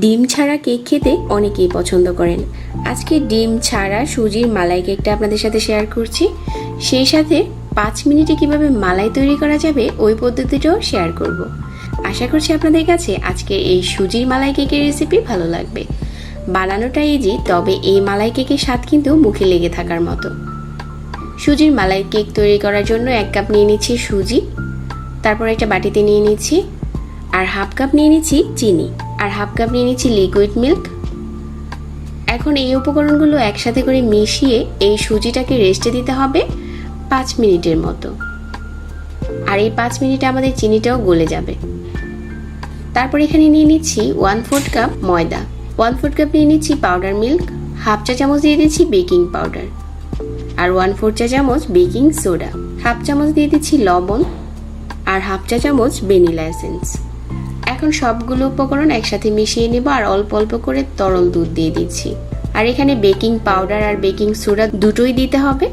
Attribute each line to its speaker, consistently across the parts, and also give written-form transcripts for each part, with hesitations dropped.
Speaker 1: ডিম ছাড়া কেক খেতে অনেকেই পছন্দ করেন। আজকে ডিম ছাড়া সুজির মালাই কেকটা আপনাদের সাথে শেয়ার করছি। সেই সাথে 5 মিনিটে কিভাবে মালাই তৈরি করা যাবে ওই পদ্ধতিটাও শেয়ার করব। আশা করছি আপনাদের কাছে আজকে এই সুজির মালাই কেকের রেসিপি ভালো লাগবে। বানানোটা ইজি, তবে এই মালাই কেকের স্বাদ কিন্তু মুখে লেগে থাকার মতো। সুজির মালাই কেক তৈরি করার জন্য 1 কাপ নিয়ে নিচ্ছি সুজি, তারপর একটা বাটিতে নিয়ে নিচ্ছি, আর 1/2 কাপ নিয়ে নিচ্ছি চিনি, আর 1/2 কাপ নিয়ে নিচ্ছি লিকুইড মিল্ক। এখন এই উপকরণগুলো একসাথে করে মিশিয়ে এই সুজিটাকে রেস্টে দিতে হবে 5 মিনিটের মতো। আর এই 5 মিনিটে আমাদের চিনিটাও গলে যাবে। তারপর এখানে নিয়ে নিচ্ছি 1/4 কাপ ময়দা, 1/4 কাপ নিয়ে নিচ্ছি পাউডার মিল্ক, 1/2 চা চামচ দিয়ে দিচ্ছি বেকিং পাউডার, আর 1/4 চা চামচ বেকিং সোডা, 1/2 চামচ দিয়ে দিচ্ছি লবণ, আর 1/2 চা চামচ ভ্যানিলা এসেন্স। এখন সবগুলো উপকরণ একসাথে মিশিয়ে নেব আর অল্প অল্প করে তরল দুধ দিয়ে দিচ্ছি। আর এখানে বেকিং পাউডার আর বেকিং সোডা দুটোই দিতে হবে,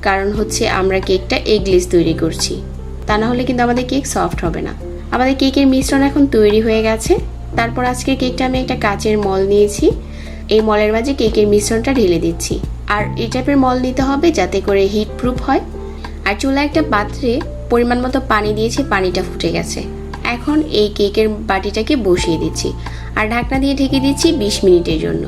Speaker 1: কারণ হচ্ছে আমরা কেকটা এগলেস তৈরি করছি, তা না হলে কিন্তু আমাদের কেক সফট হবে না। আমাদের কেকের মিশ্রণ এখন তৈরি হয়ে গেছে। তারপর আজকের কেকটা আমি একটা কাচের মল নিয়েছি, এই মলের মাঝে কেকের মিশ্রণটা ঢেলে দিচ্ছি। আর এই টাইপের মল নিতে হবে যাতে করে হিট প্রুফ হয়। আর চুলা একটা পাত্রে পরিমাণ মতো পানি দিয়েছি, পানিটা ফুটে গেছে। এখন এই কেকের বাটিটাকে বসিয়ে দিচ্ছি আর ঢাকনা দিয়ে ঢেকে দিচ্ছি 20 মিনিটের জন্য।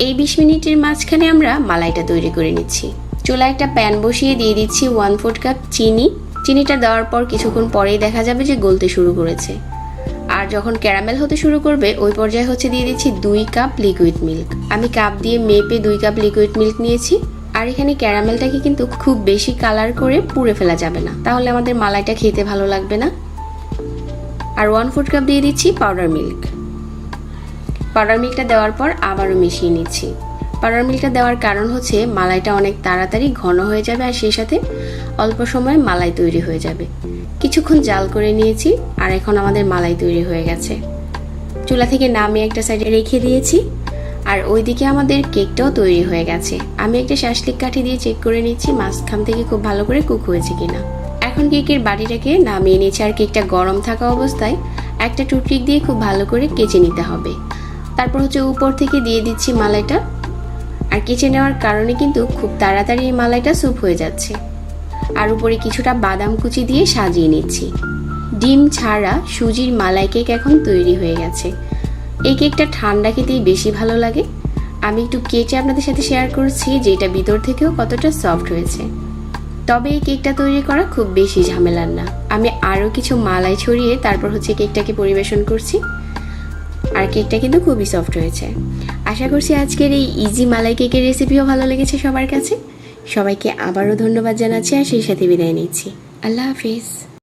Speaker 1: এই 20 মিনিটের মাঝখানে আমরা মালাইটা তৈরি করে নিচ্ছি। চুলা একটা প্যান বসিয়ে দিয়ে দিচ্ছি 1/4 কাপ চিনি। চিনিটা দেওয়ার পর কিছুক্ষণ পরেই দেখা যাবে যে গলতে শুরু করেছে। আর যখন ক্যারামেল হতে শুরু করবে ওই পর্যায়ে হচ্ছে দিয়ে দিচ্ছি 2 কাপ লিকুইড মিল্ক। আমি কাপ দিয়ে মেপে 2 কাপ লিকুইড মিল্ক নিয়েছি। আর এখানে ক্যারামেলটাকে কিন্তু খুব বেশি কালার করে পুড়ে ফেলা যাবে না, তাহলে আমাদের মালাইটা খেতে ভালো লাগবে না। আর 1/4 কাপ দিয়ে দিচ্ছি পাউডার মিল্ক। পাউডার মিল্কটা দেওয়ার পর আবারও মিশিয়ে নিচ্ছি। পাউডার মিল্কটা দেওয়ার কারণ হচ্ছে মালাইটা অনেক তাড়াতাড়ি ঘন হয়ে যাবে আর সেই সাথে অল্প সময়ে মালাই তৈরি হয়ে যাবে। কিছুক্ষণ জাল করে নিয়েছি আর এখন আমাদের মালাই তৈরি হয়ে গেছে। চুলা থেকে নামিয়ে একটা সাইডে রেখে দিয়েছি। আর ওইদিকে আমাদের কেকটাও তৈরি হয়ে গেছে। আমি একটা শাসলিক কাঠি দিয়ে চেক করে নিচ্ছি মাঝখান থেকে খুব ভালো করে কুক হয়েছে কিনা। এখন কেকের বাটিটাকে নামিয়ে নিচ্ছি আর কেকটা গরম থাকা অবস্থায় একটা টুথপিক দিয়ে খুব ভালো করে কেচে নিতে হবে। তারপর হচ্ছে উপর থেকে দিয়ে দিচ্ছি মালাইটা। আর কেচে নেওয়ার কারণে কিন্তু খুব তাড়াতাড়ি এই মালাইটা স্যুপ হয়ে যাচ্ছে। আর উপরে কিছুটা বাদাম কুচি দিয়ে সাজিয়ে নিচ্ছি। ডিম ছাড়া সুজির মালাই কেক এখন তৈরি হয়ে গেছে। এই কেকটা ঠান্ডা খেতেই বেশি ভালো লাগে। আমি একটু কেটে আপনাদের সাথে শেয়ার করছি যে এটা ভিতর থেকেও কতটা সফট হয়েছে। তবে এই কেকটা তৈরি করা খুব বেশি ঝামেলার না। আমি আরও কিছু মালাই ছড়িয়ে তারপর হচ্ছে কেকটাকে পরিবেশন করছি। আর কেকটা কিন্তু খুবই সফট হয়েছে। আশা করছি আজকের এই ইজি মালাই কেকের রেসিপিও ভালো লেগেছে সবার কাছে। সবাইকে আবারও ধন্যবাদ জানাচ্ছি আর সেই সাথে বিদায় নিচ্ছি। আল্লাহ হাফিজ।